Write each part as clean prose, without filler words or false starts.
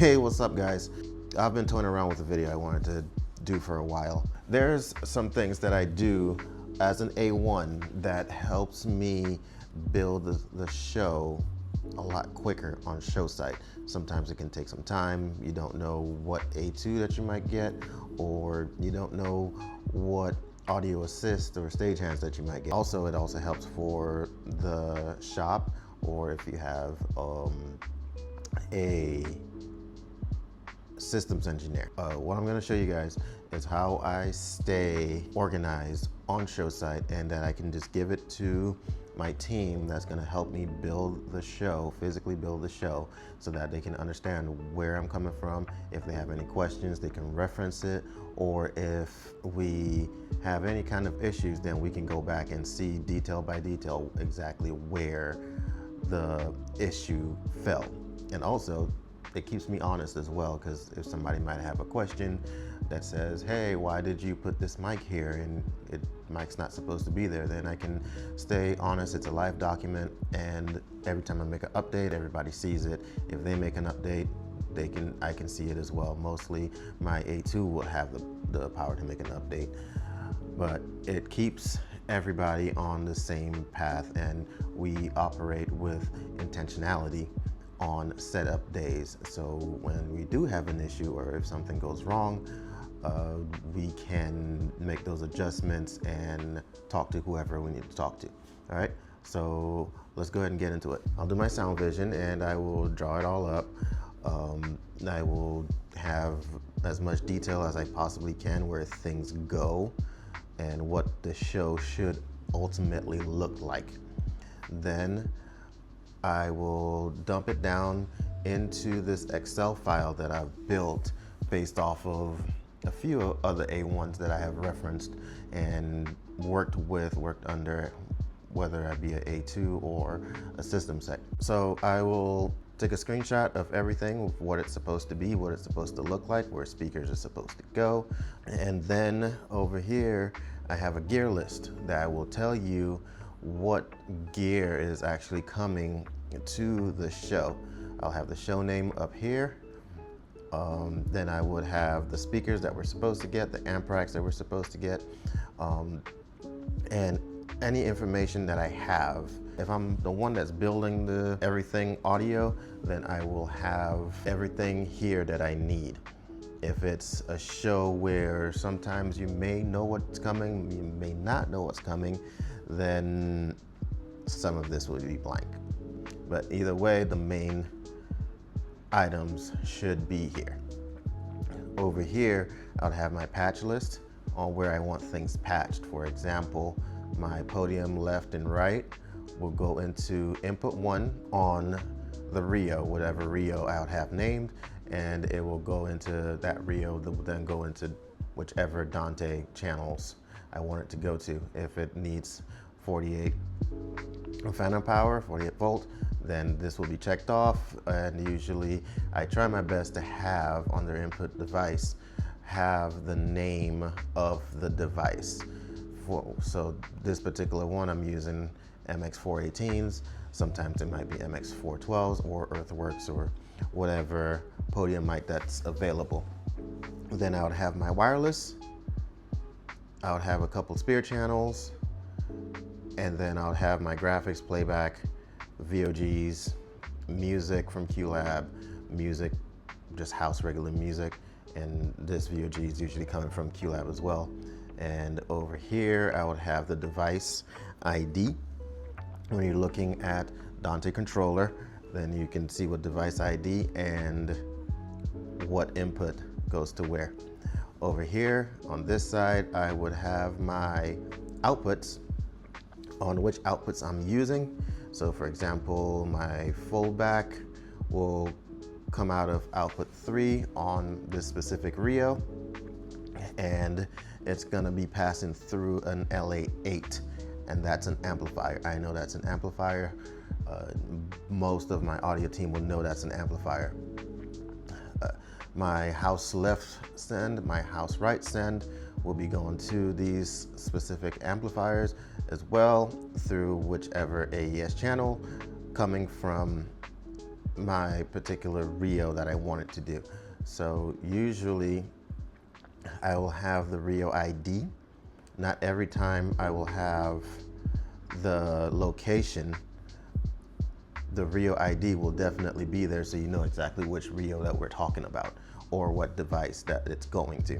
Hey, what's up guys? I've been toying around with a video I wanted to do for a while. There's some things that I do as an A1 that helps me build the show a lot quicker on show site. Sometimes it can take some time. You don't know what A2 that you might get, or you don't know what audio assist or stagehands that you might get. Also, it also helps for the shop, or if you have a systems engineer. What I'm gonna show you guys is how I stay organized on show site, and that I can just give it to my team that's gonna help me build the show, physically build the show, so that they can understand where I'm coming from. If they have any questions, they can reference it, or if we have any kind of issues, then we can go back and see detail by detail exactly where the issue fell. And also, it keeps me honest as well, because if somebody might have a question that says, hey, why did you put this mic here and mic's not supposed to be there, then I can stay honest. It's a live document, and every time I make an update, everybody sees it. If they make an update, I can see it as well. Mostly my A2 will have the power to make an update, but it keeps everybody on the same path, and we operate with intentionality on setup days. So when we do have an issue, or if something goes wrong, we can make those adjustments and talk to whoever we need to talk to. All right, so let's go ahead and get into it. I'll do my sound vision and I will draw it all up. I will have as much detail as I possibly can where things go and what the show should ultimately look like. Then I will dump it down into this Excel file that I've built based off of a few other A1s that I have referenced and worked under, whether I be an A2 or a system sec. So I will take a screenshot of everything, what it's supposed to be, what it's supposed to look like, where speakers are supposed to go. And then over here, I have a gear list that will tell you what gear is actually coming to the show. I'll have the show name up here. Then I would have the speakers that we're supposed to get, the amp racks that we're supposed to get, and any information that I have. If I'm the one that's building the everything audio, then I will have everything here that I need. If it's a show where sometimes you may know what's coming, you may not know what's coming, then some of this will be blank. But either way, the main items should be here. Over here, I'll have my patch list on where I want things patched. For example, my podium left and right will go into input 1 on the Rio, whatever Rio I would have named, and it will go into that Rio that will then go into whichever Dante channels I want it to go to. If it needs 48 phantom power, 48 volt, then this will be checked off. And usually I try my best to have on their input device, have the name of the device. So this particular one, I'm using MX418s. Sometimes it might be MX412s or Earthworks or whatever podium mic that's available. Then I would have my wireless. I would have a couple spear channels, and then I'll have my graphics, playback, VOGs, music from QLab, music, just house regular music, and this VOG is usually coming from QLab as well. And over here, I would have the device ID. When you're looking at Dante controller, then you can see what device ID and what input goes to where. Over here, on this side, I would have my outputs on which outputs I'm using. So for example, my fullback will come out of output 3 on this specific Rio, and it's gonna be passing through an LA8, and that's an amplifier. I know that's an amplifier. Most of my audio team will know that's an amplifier. My house left send, my house right send will be going to these specific amplifiers as well through whichever AES channel coming from my particular reel that I want it to do. So usually I will have the reel ID. Not every time I will have the location. The reel ID will definitely be there so you know exactly which reel that we're talking about or what device that it's going to.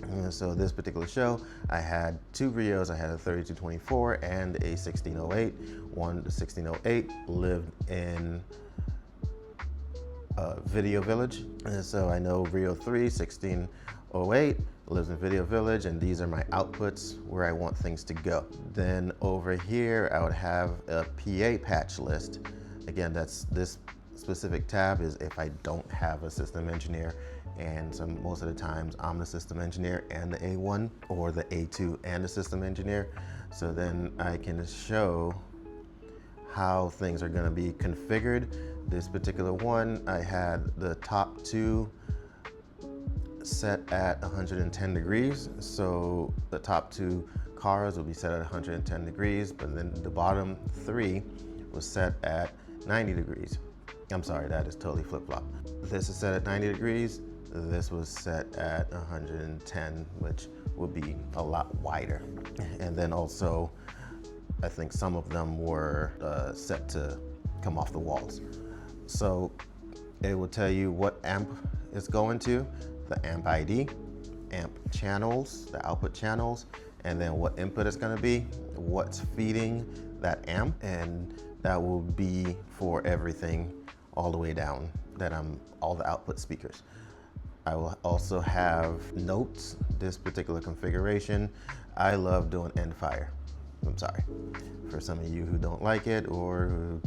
And so this particular show, I had two reels. I had a 3224 and a 1608. One, the 1608, lived in Video Village. And so I know reel 3, 1608, lives in Video Village, and these are my outputs where I want things to go. Then over here, I would have a PA patch list. Again, that's this specific tab is if I don't have a system engineer, and most of the times I'm the system engineer and the A1 or the A2 and the system engineer. So then I can show how things are going to be configured. This particular one, I had the top two set at 110 degrees. So the top two cars will be set at 110 degrees, but then the bottom three was set at 90 degrees. I'm sorry, that is totally flip-flop. This is set at 90 degrees. This was set at 110, which would be a lot wider. And then also, I think some of them were set to come off the walls. So it will tell you what amp it's going to, the amp ID, amp channels, the output channels, and then what input it's going to be, what's feeding that amp, and that will be for everything all the way down that all the output speakers. I will also have notes. This particular configuration, I love doing end fire. I'm sorry for some of you who don't like it, or who,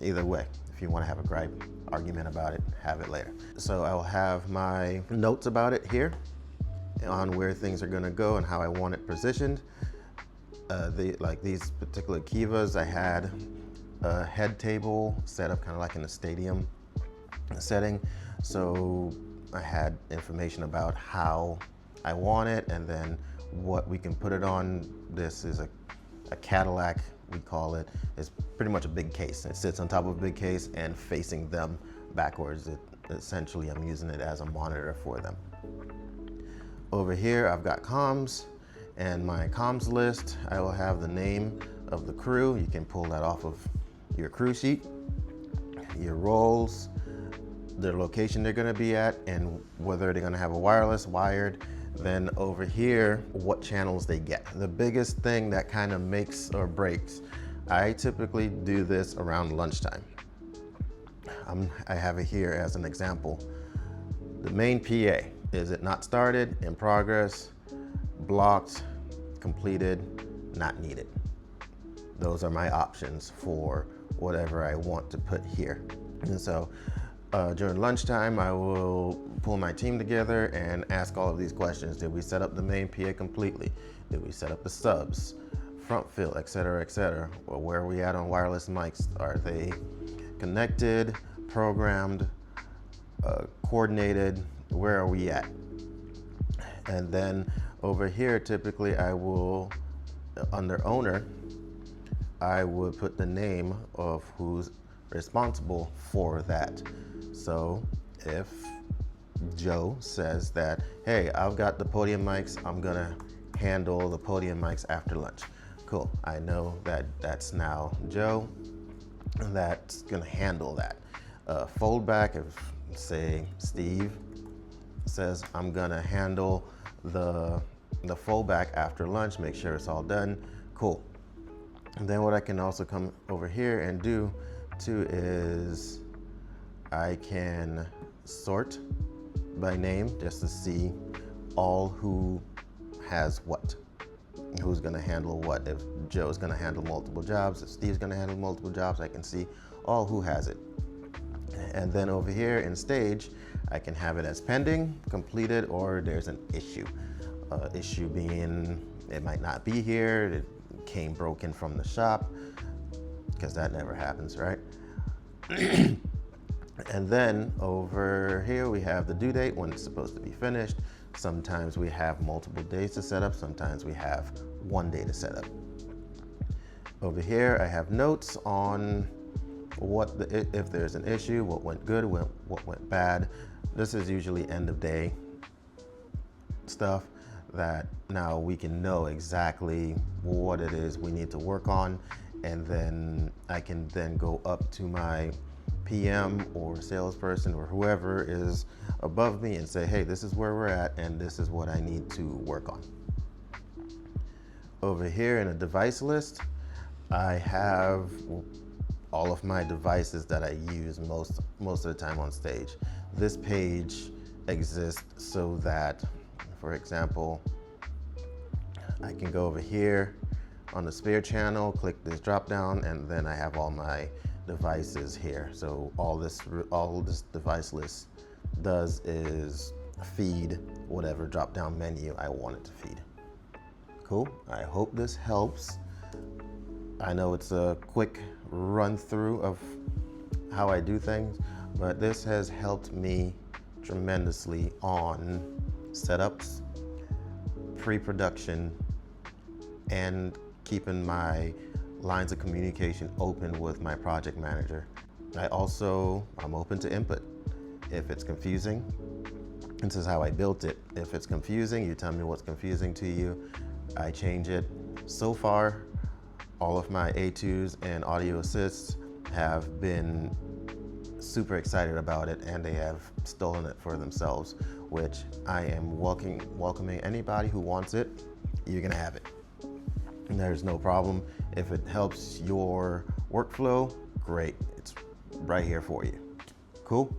either way, if you want to have a gripe argument about it, have it later. So I will have my notes about it here on where things are going to go and how I want it positioned. Like these particular Kivas, I had a head table set up kind of like in a stadium setting. So I had information about how I want it and then what we can put it on. This is a Cadillac, we call it. It's pretty much a big case. It sits on top of a big case and facing them backwards. Essentially, I'm using it as a monitor for them. Over here, I've got comms, and my comms list, I will have the name of the crew. You can pull that off of your crew sheet, your roles, their location they're gonna be at, and whether they're gonna have a wireless, wired. Then over here, what channels they get. The biggest thing that kind of makes or breaks, I typically do this around lunchtime. I have it here as an example. The main PA, is it not started, in progress, blocked, completed, not needed? Those are my options for whatever I want to put here. And so during lunchtime, I will pull my team together and ask all of these questions. Did we set up the main PA completely? Did we set up the subs, front fill, et cetera, et cetera? Well, where are we at on wireless mics? Are they connected, programmed, coordinated? Where are we at? And then over here, typically I will, under owner, I would put the name of who's responsible for that. So if Joe says that, hey, I've got the podium mics, I'm gonna handle the podium mics after lunch. Cool, I know that that's now Joe that's gonna handle that. Fold back, if say Steve says I'm gonna handle the fold back after lunch, make sure it's all done, cool. And then what I can also come over here and do too is I can sort by name just to see all who has what, who's gonna handle what. If Joe's gonna handle multiple jobs, if Steve's gonna handle multiple jobs, I can see all who has it. And then over here in stage, I can have it as pending, completed, or there's an issue. Issue being it might not be here, it came broken from the shop, because that never happens, right? And then over here we have the due date, when it's supposed to be finished. Sometimes we have multiple days to set up, sometimes we have 1 day to set up. Over here I have notes on if there's an issue, what went good, what went bad. This is usually end of day stuff that now we can know exactly what it is we need to work on, and then I can then go up to my PM or salesperson or whoever is above me and say, hey, this is where we're at and this is what I need to work on. Over here in a device list, I have all of my devices that I use most of the time on stage. This page exists so that, for example, I can go over here on the spare channel, click this drop down, and then I have all my devices here. So all this device list does is feed whatever drop down menu I want it to feed. Cool, I hope this helps. I know it's a quick run through of how I do things, but this has helped me tremendously on setups, pre-production, and keeping my lines of communication open with my project manager. I'm open to input. If it's confusing, this is how I built it. If it's confusing, you tell me what's confusing to you, I change it. So far, all of my A2s and audio assists have been super excited about it, and they have stolen it for themselves, which I am welcoming anybody who wants it. You can have it. There's no problem. If it helps your workflow, great. It's right here for you. Cool.